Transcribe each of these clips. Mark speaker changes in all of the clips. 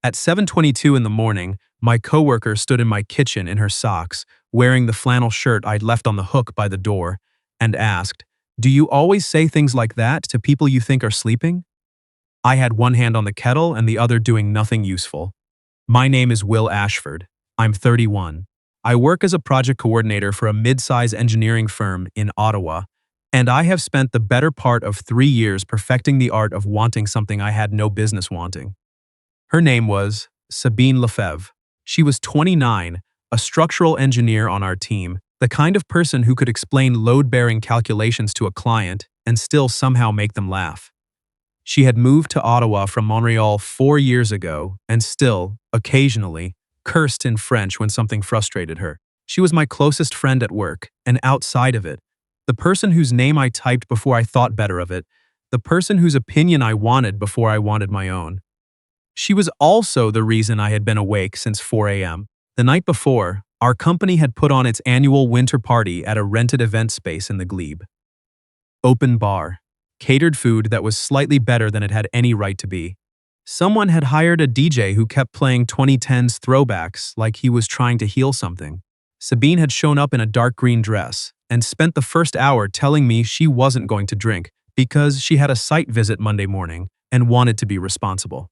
Speaker 1: At 7:22 in the morning, my coworker stood in my kitchen in her socks, wearing the flannel shirt I'd left on the hook by the door, and asked, "Do you always say things like that to people you think are sleeping?" I had one hand on the kettle and the other doing nothing useful. My name is Will Ashford. I'm 31. I work as a project coordinator for a mid-size engineering firm in Ottawa, and I have spent the better part of 3 years perfecting the art of wanting something I had no business wanting. Her name was Sabine Lefebvre. She was 29, a structural engineer on our team, the kind of person who could explain load-bearing calculations to a client and still somehow make them laugh. She had moved to Ottawa from Montreal 4 years ago and still, occasionally, cursed in French when something frustrated her. She was my closest friend at work, and outside of it, the person whose name I typed before I thought better of it, the person whose opinion I wanted before I wanted my own. She was also the reason I had been awake since 4 a.m. The night before, our company had put on its annual winter party at a rented event space in the Glebe. Open bar. Catered food that was slightly better than it had any right to be. Someone had hired a DJ who kept playing 2010s throwbacks like he was trying to heal something. Sabine had shown up in a dark green dress and spent the first hour telling me she wasn't going to drink because she had a site visit Monday morning and wanted to be responsible.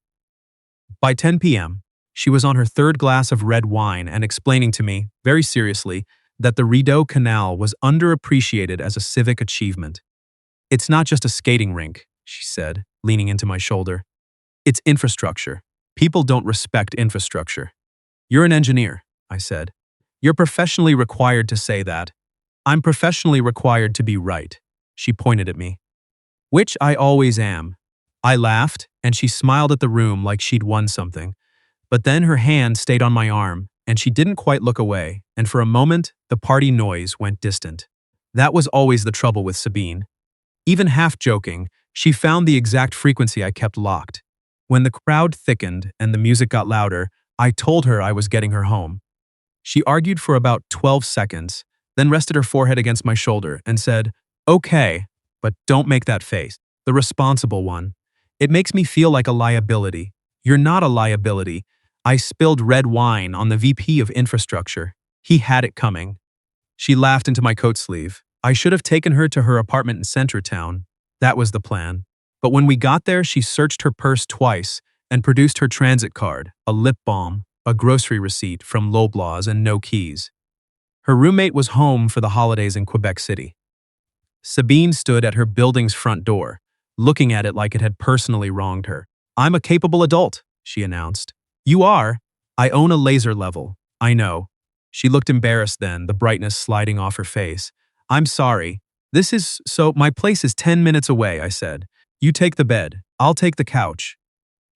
Speaker 1: By 10 p.m., she was on her third glass of red wine and explaining to me, very seriously, that the Rideau Canal was underappreciated as a civic achievement. "It's not just a skating rink," she said, leaning into my shoulder. "It's infrastructure. People don't respect infrastructure." "You're an engineer," I said. "You're professionally required to say that." "I'm professionally required to be right," she pointed at me. "Which I always am." I laughed, and she smiled at the room like she'd won something. But then her hand stayed on my arm, and she didn't quite look away, and for a moment, the party noise went distant. That was always the trouble with Sabine. Even half joking, she found the exact frequency I kept locked. When the crowd thickened and the music got louder, I told her I was getting her home. She argued for about 12 seconds, then rested her forehead against my shoulder and said, "Okay, but don't make that face. The responsible one. It makes me feel like a liability." "You're not a liability." I spilled red wine on the VP of infrastructure. He had it coming. She laughed into my coat sleeve. I should have taken her to her apartment in Centertown. That was the plan. But when we got there, she searched her purse twice and produced her transit card, a lip balm, a grocery receipt from Loblaws, and no keys. Her roommate was home for the holidays in Quebec City. Sabine stood at her building's front door, looking at it like it had personally wronged her. "I'm a capable adult," she announced. "You are? I own a laser level. I know." She looked embarrassed then, the brightness sliding off her face. "I'm sorry. My place is 10 minutes away," I said. "You take the bed. I'll take the couch."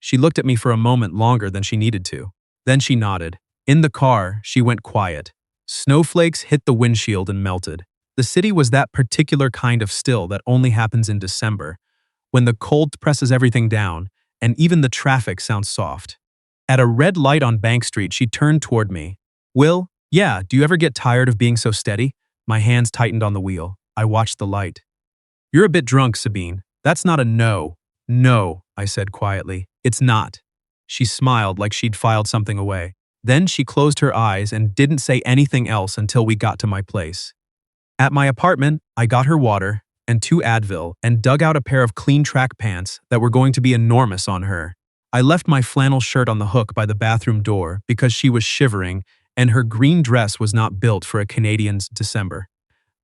Speaker 1: She looked at me for a moment longer than she needed to. Then she nodded. In the car, she went quiet. Snowflakes hit the windshield and melted. The city was that particular kind of still that only happens in December, when the cold presses everything down, and even the traffic sounds soft. At a red light on Bank Street, she turned toward me. "Will, yeah, do you ever get tired of being so steady?" My hands tightened on the wheel. I watched the light. "You're a bit drunk, Sabine. That's not a no." "No," I said quietly. "It's not." She smiled like she'd filed something away. Then she closed her eyes and didn't say anything else until we got to my place. At my apartment, I got her water and 2 Advil and dug out a pair of clean track pants that were going to be enormous on her. I left my flannel shirt on the hook by the bathroom door because she was shivering and her green dress was not built for a Canadian's December.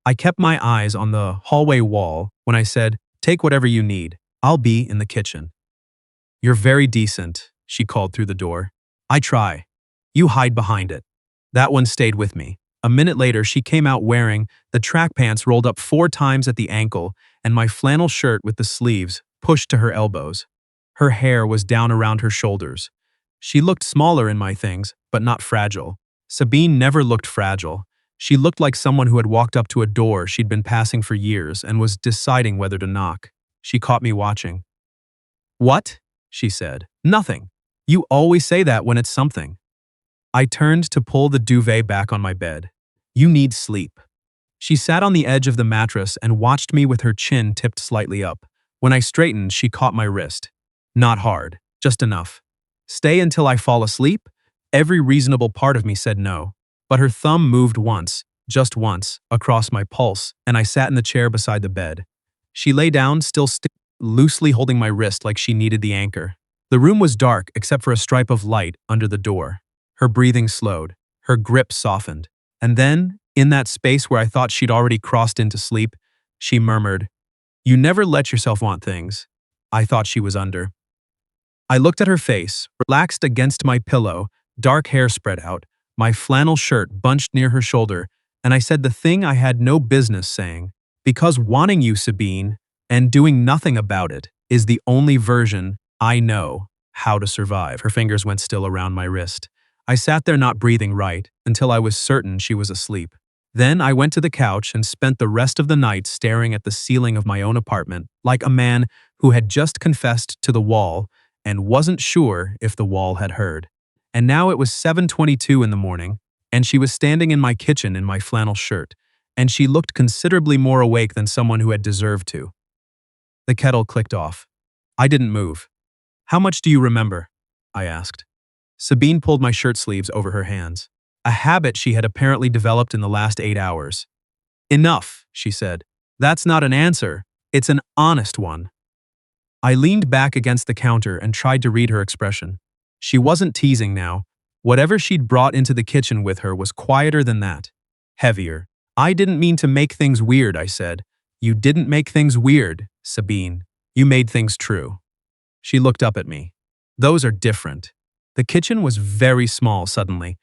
Speaker 1: I kept my eyes on the hallway wall when I said, "Take whatever you need. I'll be in the kitchen." "You're very decent," she called through the door. "I try. You hide behind it." That one stayed with me. A minute later, she came out wearing the track pants rolled up 4 times at the ankle and my flannel shirt with the sleeves pushed to her elbows. Her hair was down around her shoulders. She looked smaller in my things, but not fragile. Sabine never looked fragile. She looked like someone who had walked up to a door she'd been passing for years and was deciding whether to knock. She caught me watching. "What?" she said. "Nothing. You always say that when it's something." I turned to pull the duvet back on my bed. "You need sleep." She sat on the edge of the mattress and watched me with her chin tipped slightly up. When I straightened, she caught my wrist. "Not hard, just enough." Stay until I fall asleep? Every reasonable part of me said no. But her thumb moved once, just once, across my pulse, and I sat in the chair beside the bed. She lay down, loosely holding my wrist like she needed the anchor. The room was dark except for a stripe of light under the door. Her breathing slowed. Her grip softened. And then, in that space where I thought she'd already crossed into sleep, she murmured, "You never let yourself want things." I thought she was under. I looked at her face, relaxed against my pillow, dark hair spread out, my flannel shirt bunched near her shoulder, and I said the thing I had no business saying. Because wanting you, Sabine, and doing nothing about it, is the only version I know how to survive. Her fingers went still around my wrist. I sat there not breathing right until I was certain she was asleep. Then I went to the couch and spent the rest of the night staring at the ceiling of my own apartment like a man who had just confessed to the wall and wasn't sure if the wall had heard. And now it was 7:22 in the morning, and she was standing in my kitchen in my flannel shirt, and she looked considerably more awake than someone who had deserved to. The kettle clicked off. I didn't move. "How much do you remember?" I asked. Sabine pulled my shirt sleeves over her hands, a habit she had apparently developed in the last 8 hours. "Enough," she said. "That's not an answer. It's an honest one." I leaned back against the counter and tried to read her expression. She wasn't teasing now. Whatever she'd brought into the kitchen with her was quieter than that. Heavier. "I didn't mean to make things weird," I said. "You didn't make things weird, Sabine. You made things true." She looked up at me. "Those are different." The kitchen was very small suddenly.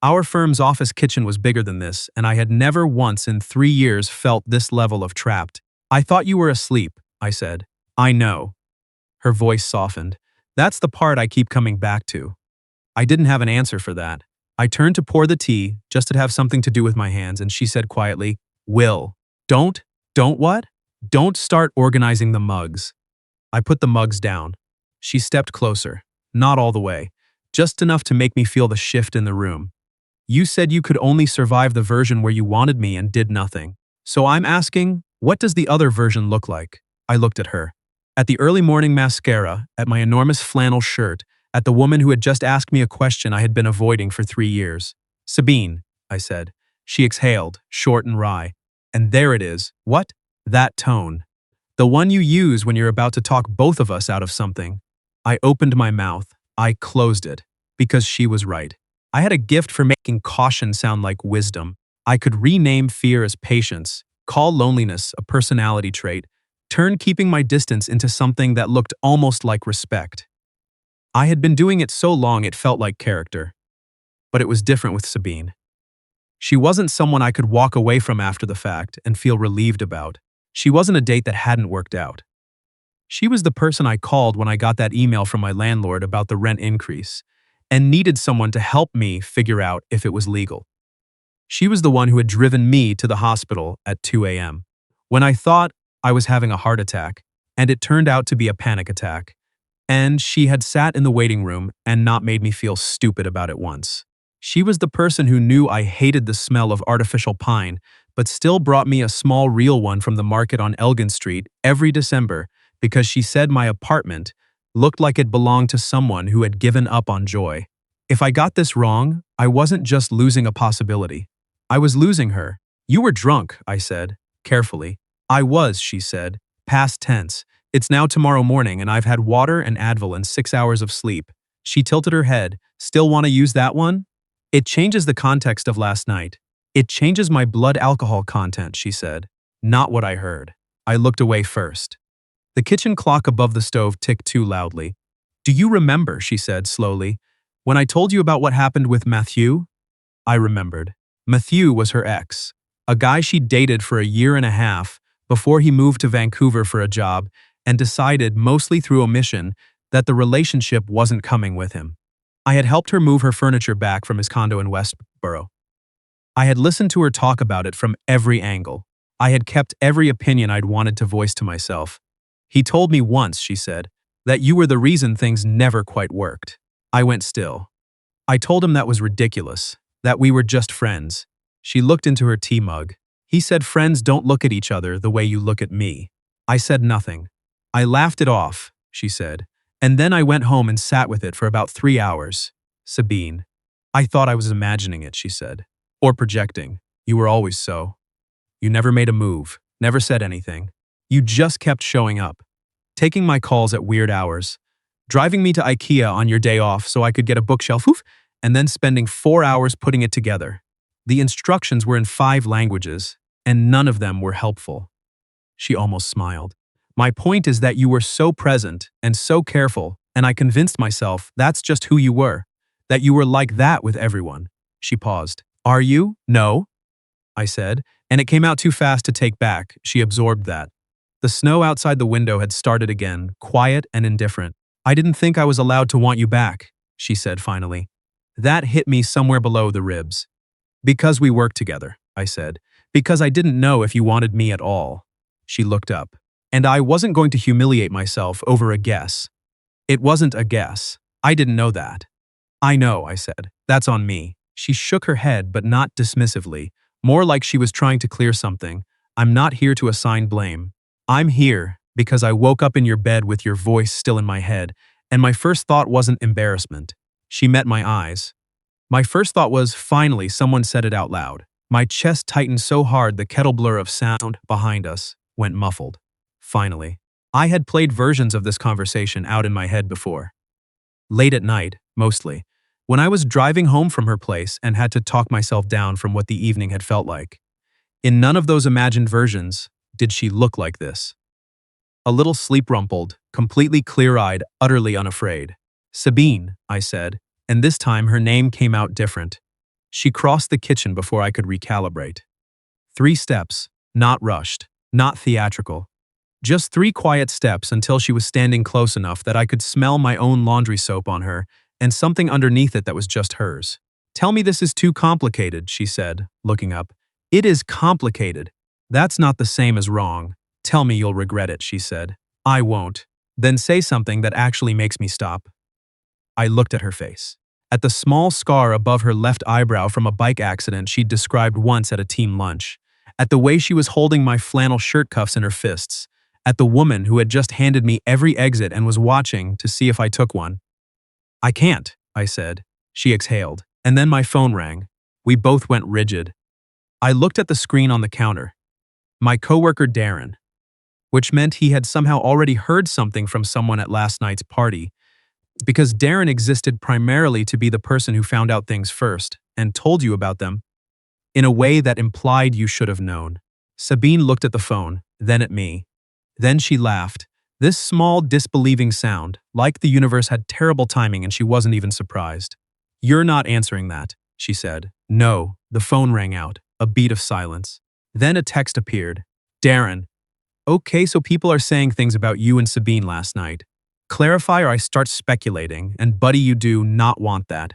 Speaker 1: Our firm's office kitchen was bigger than this, and I had never once in 3 years felt this level of trapped. "I thought you were asleep," I said. "I know." Her voice softened. "That's the part I keep coming back to." I didn't have an answer for that. I turned to pour the tea, just to have something to do with my hands, and she said quietly, "Will, don't what? Don't start organizing the mugs." I put the mugs down. She stepped closer. Not all the way. Just enough to make me feel the shift in the room. "You said you could only survive the version where you wanted me and did nothing. So I'm asking, what does the other version look like?" I looked at her. At the early morning mascara, at my enormous flannel shirt, at the woman who had just asked me a question I had been avoiding for 3 years. "Sabine," I said. She exhaled, short and wry. "And there it is." "What?" "That tone. The one you use when you're about to talk both of us out of something." I opened my mouth. I closed it. Because she was right. I had a gift for making caution sound like wisdom. I could rename fear as patience, call loneliness a personality trait, turn keeping my distance into something that looked almost like respect. I had been doing it so long it felt like character. But it was different with Sabine. She wasn't someone I could walk away from after the fact and feel relieved about. She wasn't a date that hadn't worked out. She was the person I called when I got that email from my landlord about the rent increase and needed someone to help me figure out if it was legal. She was the one who had driven me to the hospital at 2 a.m. when I thought I was having a heart attack, and it turned out to be a panic attack. And she had sat in the waiting room and not made me feel stupid about it once. She was the person who knew I hated the smell of artificial pine, but still brought me a small real one from the market on Elgin Street every December because she said my apartment looked like it belonged to someone who had given up on joy. If I got this wrong, I wasn't just losing a possibility. I was losing her. "You were drunk," I said, carefully. "I was," she said, past tense. "It's now tomorrow morning and I've had water and Advil and 6 hours of sleep." She tilted her head. "Still want to use that one?" "It changes the context of last night. It changes my blood alcohol content," she said. Not what I heard. I looked away first. The kitchen clock above the stove ticked too loudly. "Do you remember," she said slowly, "when I told you about what happened with Matthew?" I remembered. Matthew was her ex, a guy she dated for a year and a half before he moved to Vancouver for a job and decided, mostly through omission, that the relationship wasn't coming with him. I had helped her move her furniture back from his condo in Westboro. I had listened to her talk about it from every angle. I had kept every opinion I'd wanted to voice to myself. "He told me once," she said, "that you were the reason things never quite worked." I went still. I told him that was ridiculous, that we were just friends. She looked into her tea mug. "He said friends don't look at each other the way you look at me." I said nothing. "I laughed it off," she said, And then I went home and sat with it for about 3 hours. Sabine. I thought I was imagining it, she said. Or projecting. You were always so. You never made a move, never said anything. You just kept showing up, taking my calls at weird hours, driving me to IKEA on your day off so I could get a bookshelf, and then spending 4 hours putting it together. The instructions were in 5 languages, and none of them were helpful. She almost smiled. My point is that you were so present and so careful, and I convinced myself that's just who you were, that you were like that with everyone. She paused. Are you? No, I said, and it came out too fast to take back. She absorbed that. The snow outside the window had started again, quiet and indifferent. I didn't think I was allowed to want you back, she said finally. That hit me somewhere below the ribs. Because we worked together, I said. Because I didn't know if you wanted me at all. She looked up. And I wasn't going to humiliate myself over a guess. It wasn't a guess. I didn't know that. I know, I said. That's on me. She shook her head, but not dismissively, more like she was trying to clear something. I'm not here to assign blame. I'm here because I woke up in your bed with your voice still in my head, and my first thought wasn't embarrassment. She met my eyes. My first thought was, finally, someone said it out loud. My chest tightened so hard the kettle blur of sound behind us went muffled. Finally. I had played versions of this conversation out in my head before. Late at night, mostly, when I was driving home from her place and had to talk myself down from what the evening had felt like. In none of those imagined versions did she look like this. A little sleep-rumpled, completely clear-eyed, utterly unafraid. Sabine, I said, and this time her name came out different. She crossed the kitchen before I could recalibrate. 3 steps, not rushed, not theatrical. Just 3 quiet steps until she was standing close enough that I could smell my own laundry soap on her and something underneath it that was just hers. Tell me this is too complicated, she said, looking up. It is complicated. That's not the same as wrong. Tell me you'll regret it, she said. I won't. Then say something that actually makes me stop. I looked at her face. At the small scar above her left eyebrow from a bike accident she'd described once at a team lunch. At the way she was holding my flannel shirt cuffs in her fists. At the woman who had just handed me every exit and was watching to see if I took one. I can't, I said. She exhaled, and then my phone rang. We both went rigid. I looked at the screen on the counter. My coworker Darren. Which meant he had somehow already heard something from someone at last night's party, because Darren existed primarily to be the person who found out things first and told you about them, in a way that implied you should have known. Sabine looked at the phone, then at me. Then she laughed, this small, disbelieving sound, like the universe had terrible timing and she wasn't even surprised. You're not answering that, she said. No, the phone rang out, a beat of silence. Then a text appeared. Darren. Okay, so people are saying things about you and Sabine last night. Clarify or I start speculating, and buddy, you do not want that.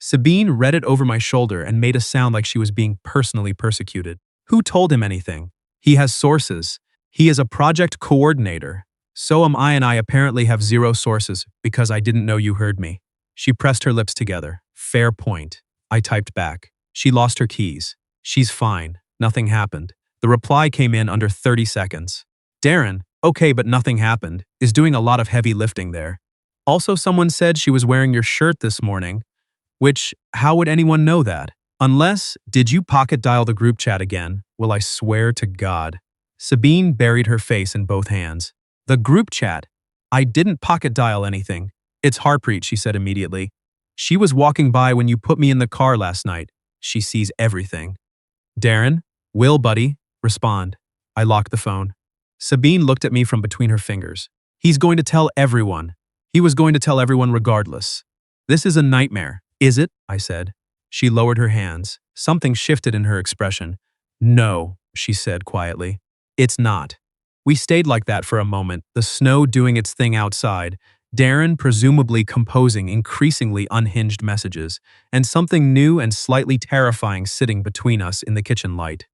Speaker 1: Sabine read it over my shoulder and made a sound like she was being personally persecuted. Who told him anything? He has sources. He is a project coordinator. So am I, and I apparently have 0 sources because I didn't know you heard me. She pressed her lips together. Fair point. I typed back. She lost her keys. She's fine. Nothing happened. The reply came in under 30 seconds. Darren, okay, but nothing happened, is doing a lot of heavy lifting there. Also, someone said she was wearing your shirt this morning, which, how would anyone know that? Unless, did you pocket dial the group chat again? Well, I swear to God. Sabine buried her face in both hands. The group chat? I didn't pocket dial anything. It's Harpreet, she said immediately. She was walking by when you put me in the car last night. She sees everything. Darren? Will, buddy? Respond. I locked the phone. Sabine looked at me from between her fingers. He's going to tell everyone. He was going to tell everyone regardless. This is a nightmare. Is it? I said. She lowered her hands. Something shifted in her expression. No, she said quietly. It's not. We stayed like that for a moment, the snow doing its thing outside, Darren presumably composing increasingly unhinged messages, and something new and slightly terrifying sitting between us in the kitchen light.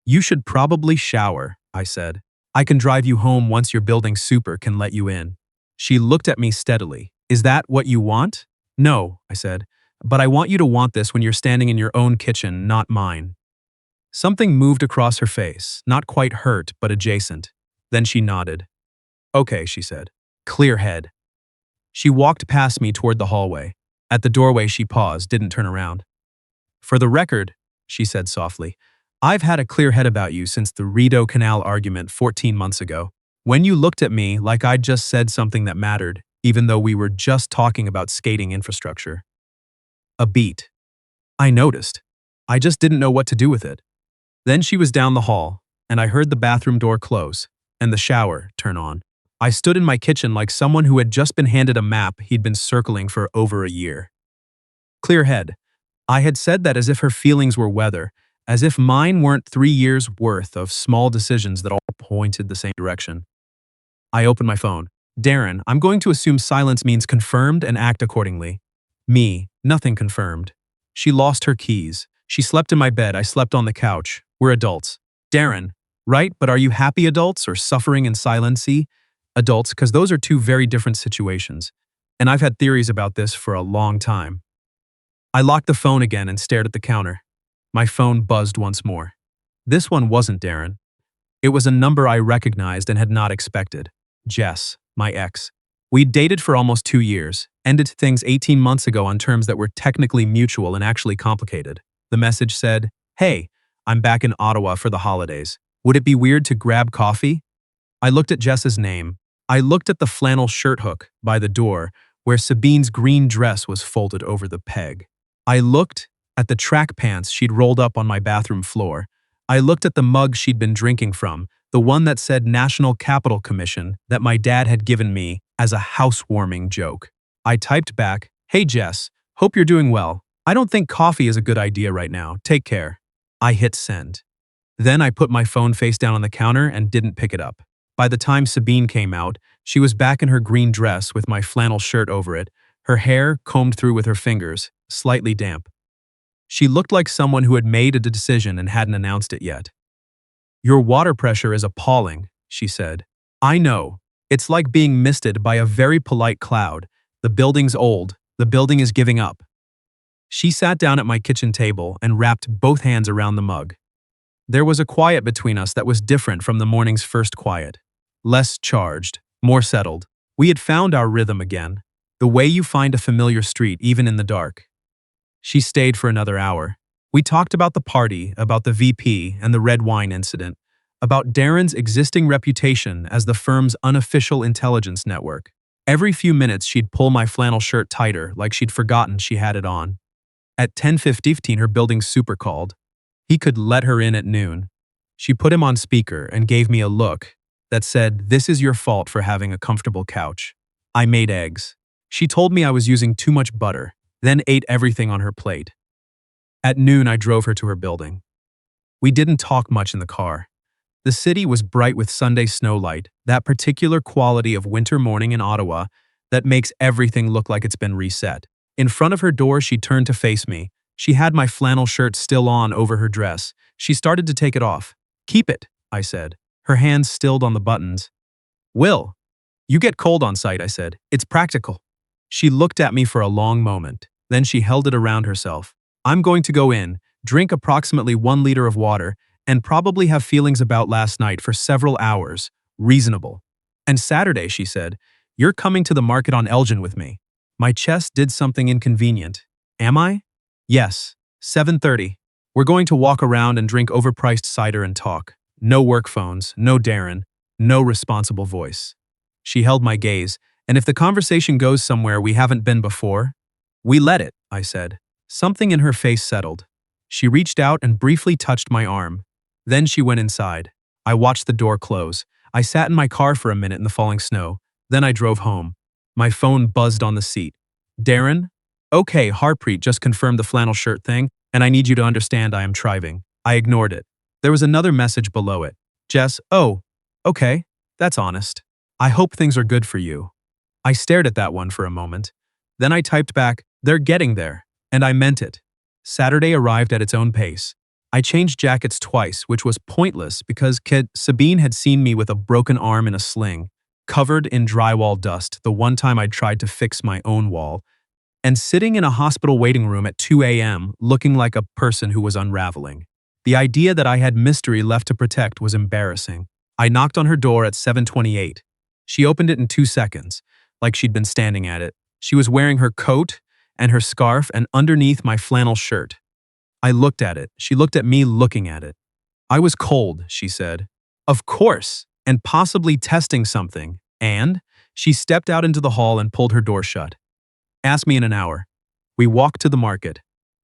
Speaker 1: You should probably shower, I said. I can drive you home once your building super can let you in. She looked at me steadily. Is that what you want? No, I said, but I want you to want this when you're standing in your own kitchen, not mine. Something moved across her face, not quite hurt, but adjacent. Then she nodded. Okay, she said. Clear head. She walked past me toward the hallway. At the doorway, she paused, didn't turn around. For the record, she said softly, I've had a clear head about you since the Rideau Canal argument 14 months ago. When you looked at me like I'd just said something that mattered, even though we were just talking about skating infrastructure. A beat. I noticed. I just didn't know what to do with it. Then she was down the hall, and I heard the bathroom door close, and the shower turn on. I stood in my kitchen like someone who had just been handed a map he'd been circling for over a year. Clear head. I had said that as if her feelings were weather, as if mine weren't 3 years' worth of small decisions that all pointed the same direction. I opened my phone. Darren, I'm going to assume silence means confirmed and act accordingly. Me, nothing confirmed. She lost her keys. She slept in my bed. I slept on the couch. We're adults. Darren, right? But are you happy adults or suffering in silence? Adults, because those are two very different situations. And I've had theories about this for a long time. I locked the phone again and stared at the counter. My phone buzzed once more. This one wasn't Darren. It was a number I recognized and had not expected. Jess, my ex. We'd dated for almost 2 years, ended things 18 months ago on terms that were technically mutual and actually complicated. The message said, Hey, I'm back in Ottawa for the holidays. Would it be weird to grab coffee? I looked at Jess's name. I looked at the flannel shirt hook by the door where Sabine's green dress was folded over the peg. I looked at the track pants she'd rolled up on my bathroom floor. I looked at the mug she'd been drinking from, the one that said National Capital Commission that my dad had given me as a housewarming joke. I typed back, Hey Jess, hope you're doing well. I don't think coffee is a good idea right now. Take care. I hit send. Then I put my phone face down on the counter and didn't pick it up. By the time Sabine came out, she was back in her green dress with my flannel shirt over it, her hair combed through with her fingers, slightly damp. She looked like someone who had made a decision and hadn't announced it yet. Your water pressure is appalling, she said. I know. It's like being misted by a very polite cloud. The building's old. The building is giving up. She sat down at my kitchen table and wrapped both hands around the mug. There was a quiet between us that was different from the morning's first quiet. Less charged, more settled. We had found our rhythm again. The way you find a familiar street even in the dark. She stayed for another hour. We talked about the party, about the VP and the red wine incident, about Darren's existing reputation as the firm's unofficial intelligence network. Every few minutes she'd pull my flannel shirt tighter like she'd forgotten she had it on. At 10:15 her building super called. He could let her in at noon. She put him on speaker and gave me a look that said, This is your fault for having a comfortable couch. I made eggs. She told me I was using too much butter, then ate everything on her plate. At noon I drove her to her building. We didn't talk much in the car. The city was bright with Sunday snowlight, that particular quality of winter morning in Ottawa that makes everything look like it's been reset. In front of her door she turned to face me. She had my flannel shirt still on over her dress. She started to take it off. Keep it, I said. Her hands stilled on the buttons. Will, you get cold on site, I said. It's practical. She looked at me for a long moment. Then she held it around herself. I'm going to go in, drink approximately 1 liter of water, and probably have feelings about last night for several hours. Reasonable. And Saturday, she said, you're coming to the market on Elgin with me. My chest did something inconvenient. Am I? Yes. 7:30. We're going to walk around and drink overpriced cider and talk. No work phones, no Darren, no responsible voice. She held my gaze, and if the conversation goes somewhere we haven't been before, we let it, I said. Something in her face settled. She reached out and briefly touched my arm. Then she went inside. I watched the door close. I sat in my car for a minute in the falling snow. Then I drove home. My phone buzzed on the seat. Darren? Okay, Harpreet just confirmed the flannel shirt thing, and I need you to understand I am driving. I ignored it. There was another message below it. Jess, oh, okay, that's honest. I hope things are good for you. I stared at that one for a moment. Then I typed back, they're getting there, and I meant it. Saturday arrived at its own pace. I changed jackets twice, which was pointless because Sabine had seen me with a broken arm in a sling, covered in drywall dust the one time I'd tried to fix my own wall, and sitting in a hospital waiting room at 2 a.m. looking like a person who was unraveling. The idea that I had mystery left to protect was embarrassing. I knocked on her door at 7:28. She opened it in 2 seconds, like she'd been standing at it. She was wearing her coat and her scarf and underneath my flannel shirt. I looked at it. She looked at me looking at it. I was cold, she said. Of course, and possibly testing something. And she stepped out into the hall and pulled her door shut. Ask me in an hour. We walked to the market.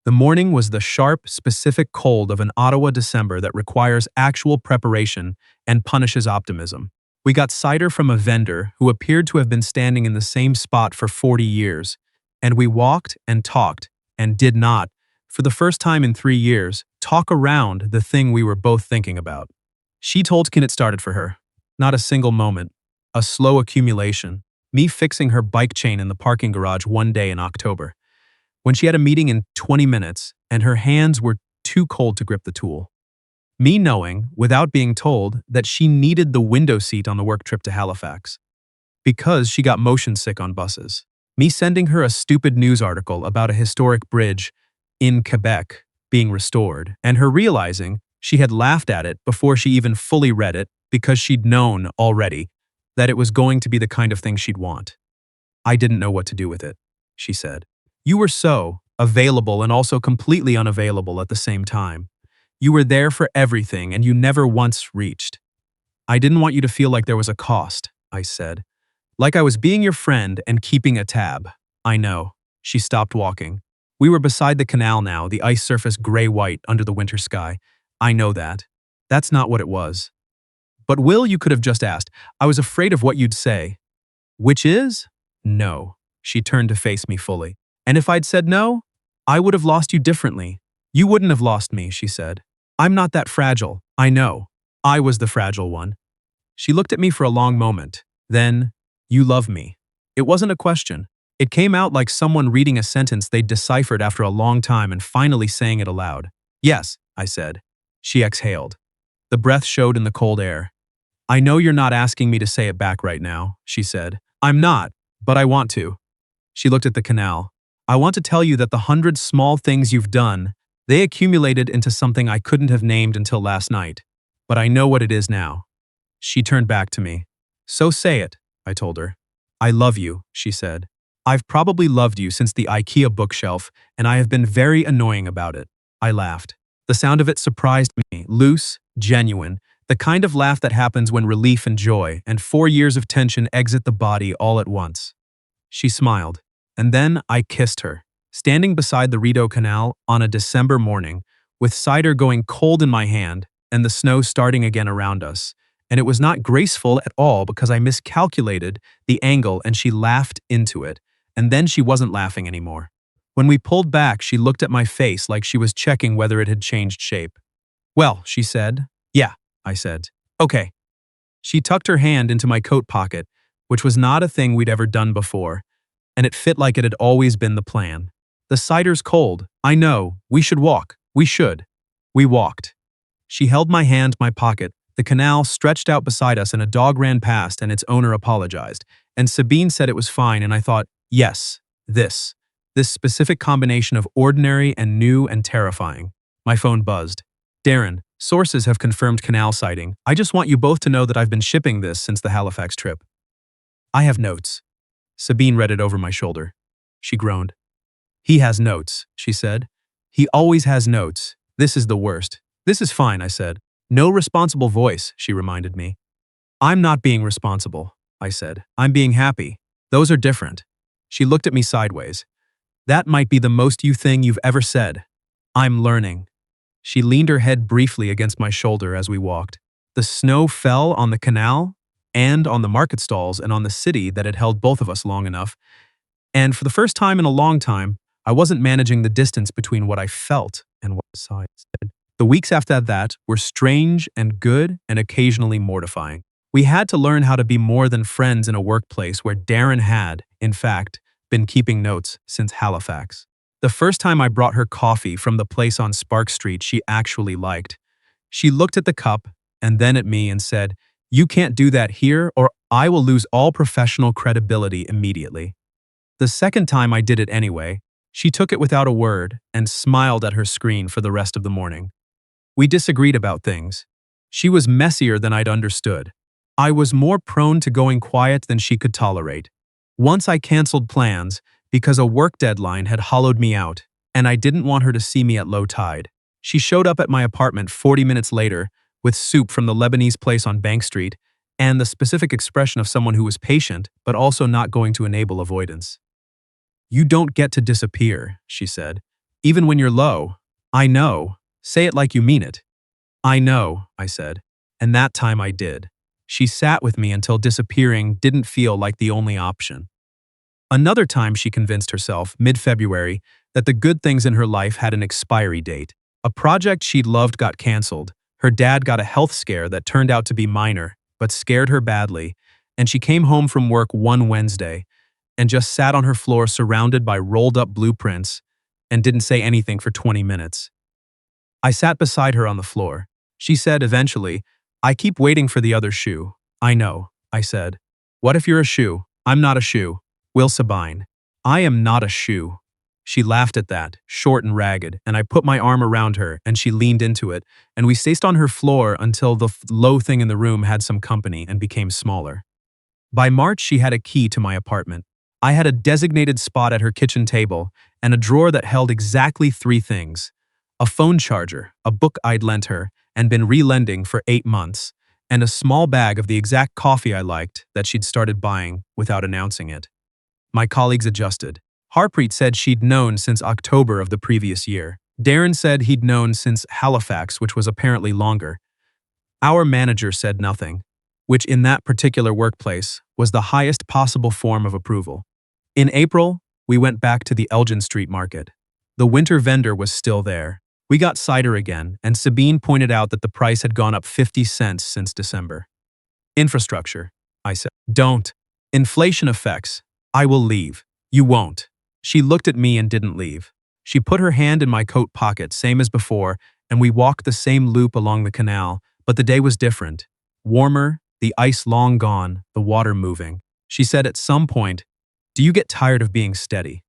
Speaker 1: The morning was the sharp, specific cold of an Ottawa December that requires actual preparation and punishes optimism. We got cider from a vendor who appeared to have been standing in the same spot for 40 years, and we walked and talked and did not, for the first time in 3 years, talk around the thing we were both thinking about. She told Kin it started for her. Not a single moment. A slow accumulation. Me fixing her bike chain in the parking garage one day in October, when she had a meeting in 20 minutes and her hands were too cold to grip the tool. Me knowing, without being told, that she needed the window seat on the work trip to Halifax because she got motion sick on buses. Me sending her a stupid news article about a historic bridge in Quebec being restored, and her realizing she had laughed at it before she even fully read it because she'd known already that it was going to be the kind of thing she'd want. I didn't know what to do with it, she said. You were so available and also completely unavailable at the same time. You were there for everything and you never once reached. I didn't want you to feel like there was a cost, I said. Like I was being your friend and keeping a tab. I know. She stopped walking. We were beside the canal now, the ice surface gray-white under the winter sky. I know that. That's not what it was. But Will, you could have just asked. I was afraid of what you'd say. Which is? No. She turned to face me fully. And if I'd said no, I would have lost you differently. You wouldn't have lost me, she said. I'm not that fragile. I know. I was the fragile one. She looked at me for a long moment. Then, you love me. It wasn't a question. It came out like someone reading a sentence they'd deciphered after a long time and finally saying it aloud. Yes, I said. She exhaled. The breath showed in the cold air. I know you're not asking me to say it back right now, she said. I'm not, but I want to. She looked at the canal. I want to tell you that the 100 small things you've done, they accumulated into something I couldn't have named until last night. But I know what it is now. She turned back to me. So say it, I told her. I love you, she said. I've probably loved you since the IKEA bookshelf, and I have been very annoying about it. I laughed. The sound of it surprised me, loose, genuine, the kind of laugh that happens when relief and joy and 4 years of tension exit the body all at once. She smiled. And then I kissed her, standing beside the Rideau Canal on a December morning, with cider going cold in my hand and the snow starting again around us. And it was not graceful at all because I miscalculated the angle and she laughed into it. And then she wasn't laughing anymore. When we pulled back, she looked at my face like she was checking whether it had changed shape. Well, she said. Yeah, I said. Okay. She tucked her hand into my coat pocket, which was not a thing we'd ever done before, and it fit like it had always been the plan. The cider's cold. I know. We should walk. We should. We walked. She held my hand, my pocket. The canal stretched out beside us and a dog ran past and its owner apologized. And Sabine said it was fine and I thought, yes, this specific combination of ordinary and new and terrifying. My phone buzzed. Darren, sources have confirmed canal sighting. I just want you both to know that I've been shipping this since the Halifax trip. I have notes. Sabine read it over my shoulder. She groaned. He has notes, she said. He always has notes. This is the worst. This is fine, I said. No responsible voice, she reminded me. I'm not being responsible, I said. I'm being happy. Those are different. She looked at me sideways. That might be the most you thing you've ever said. I'm learning. She leaned her head briefly against my shoulder as we walked. The snow fell on the canal and on the market stalls and on the city that had held both of us long enough. And for the first time in a long time, I wasn't managing the distance between what I felt and what I saw instead. The weeks after that were strange and good and occasionally mortifying. We had to learn how to be more than friends in a workplace where Darren had, in fact, been keeping notes since Halifax. The first time I brought her coffee from the place on Spark Street she actually liked, she looked at the cup and then at me and said, "You can't do that here or I will lose all professional credibility immediately." The second time I did it anyway, she took it without a word and smiled at her screen for the rest of the morning. We disagreed about things. She was messier than I'd understood. I was more prone to going quiet than she could tolerate. Once I canceled plans because a work deadline had hollowed me out, and I didn't want her to see me at low tide. She showed up at my apartment 40 minutes later with soup from the Lebanese place on Bank Street and the specific expression of someone who was patient but also not going to enable avoidance. "You don't get to disappear," she said. "Even when you're low." "I know. Say it like you mean it." "I know," I said. And that time I did. She sat with me until disappearing didn't feel like the only option. Another time she convinced herself, mid-February, that the good things in her life had an expiry date. A project she'd loved got canceled, her dad got a health scare that turned out to be minor, but scared her badly, and she came home from work one Wednesday and just sat on her floor surrounded by rolled-up blueprints and didn't say anything for 20 minutes. I sat beside her on the floor. She said eventually, "I keep waiting for the other shoe." "I know," I said. "What if you're a shoe?" "I'm not a shoe." "Will Sabine." "I am not a shoe." She laughed at that, short and ragged, and I put my arm around her and she leaned into it, and we stayed on her floor until the low thing in the room had some company and became smaller. By March, she had a key to my apartment. I had a designated spot at her kitchen table and a drawer that held exactly 3 things: a phone charger, a book I'd lent her and been relending for 8 months, and a small bag of the exact coffee I liked that she'd started buying without announcing it. My colleagues adjusted. Harpreet said she'd known since October of the previous year. Darren said he'd known since Halifax, which was apparently longer. Our manager said nothing, which in that particular workplace was the highest possible form of approval. In April, we went back to the Elgin Street Market. The winter vendor was still there. We got cider again, and Sabine pointed out that the price had gone up 50 cents since December. "Infrastructure," I said. "Don't. Inflation effects. I will leave." "You won't." She looked at me and didn't leave. She put her hand in my coat pocket, same as before, and we walked the same loop along the canal, but the day was different. Warmer, the ice long gone, the water moving. She said at some point, "Do you get tired of being steady?"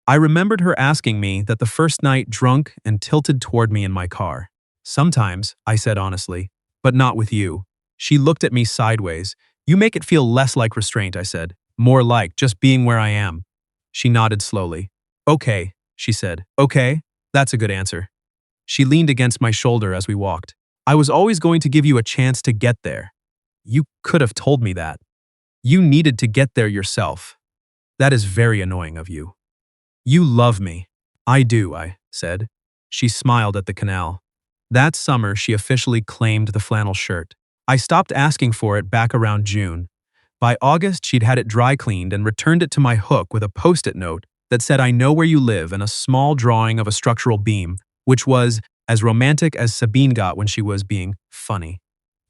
Speaker 1: I remembered her asking me that the first night, drunk and tilted toward me in my car. "Sometimes," I said honestly, "but not with you." She looked at me sideways. "You make it feel less like restraint," I said. "More like just being where I am." She nodded slowly. "Okay," she said. "Okay, that's a good answer." She leaned against my shoulder as we walked. "I was always going to give you a chance to get there." "You could have told me that." "You needed to get there yourself." "That is very annoying of you." "You love me." "I do," I said. She smiled at the canal. That summer, she officially claimed the flannel shirt. I stopped asking for it back around June. By August, she'd had it dry cleaned and returned it to my hook with a post-it note that said, "I know where you live," and a small drawing of a structural beam, which was as romantic as Sabine got when she was being funny.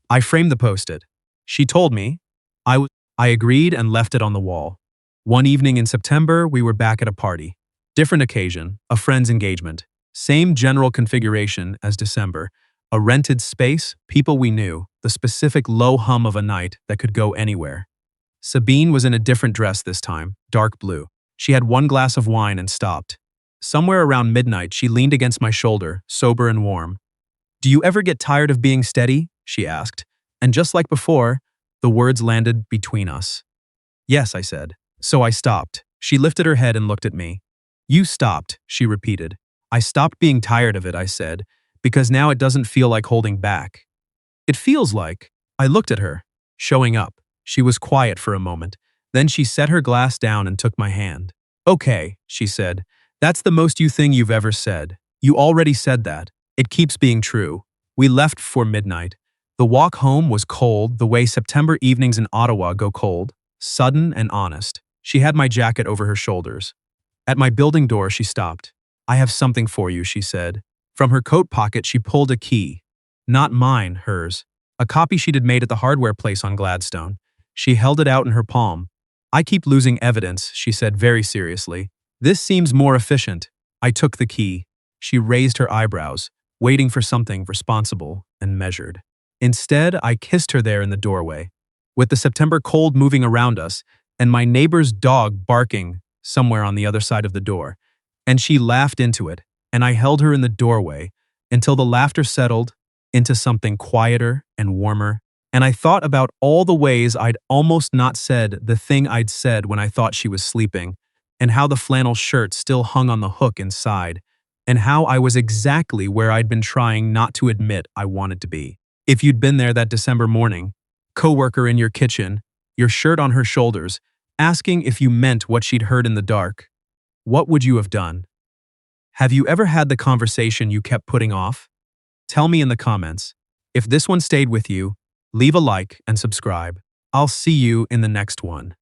Speaker 1: I framed the post-it. She told me. I agreed and left it on the wall. One evening in September, we were back at a party. Different occasion, a friend's engagement. Same general configuration as December. A rented space, people we knew, the specific low hum of a night that could go anywhere. Sabine was in a different dress this time, dark blue. She had one glass of wine and stopped. Somewhere around midnight, she leaned against my shoulder, sober and warm. "Do you ever get tired of being steady?" she asked. And just like before, the words landed between us. "Yes," I said. So I stopped. She lifted her head and looked at me. "You stopped," she repeated. "I stopped being tired of it," I said, "because now it doesn't feel like holding back. It feels like." I looked at her, showing up. She was quiet for a moment. Then she set her glass down and took my hand. "Okay," she said. "That's the most you thing you've ever said. You already said that. It keeps being true." We left before midnight. The walk home was cold, the way September evenings in Ottawa go cold, sudden and honest. She had my jacket over her shoulders. At my building door, she stopped. "I have something for you," she said. From her coat pocket, she pulled a key. Not mine, hers. A copy she'd made at the hardware place on Gladstone. She held it out in her palm. "I keep losing evidence," she said very seriously. "This seems more efficient." I took the key. She raised her eyebrows, waiting for something responsible and measured. Instead, I kissed her there in the doorway. With the September cold moving around us, and my neighbor's dog barking somewhere on the other side of the door, and she laughed into it, and I held her in the doorway until the laughter settled into something quieter and warmer and I thought about all the ways I'd almost not said the thing I'd said when I thought she was sleeping, and how the flannel shirt still hung on the hook inside, and how I was exactly where I'd been trying not to admit I wanted to be. If you'd been there that December morning, coworker in your kitchen, your shirt on her shoulders, asking if you meant what she'd heard in the dark, what would you have done? Have you ever had the conversation you kept putting off? Tell me in the comments. If this one stayed with you, leave a like and subscribe. I'll see you in the next one.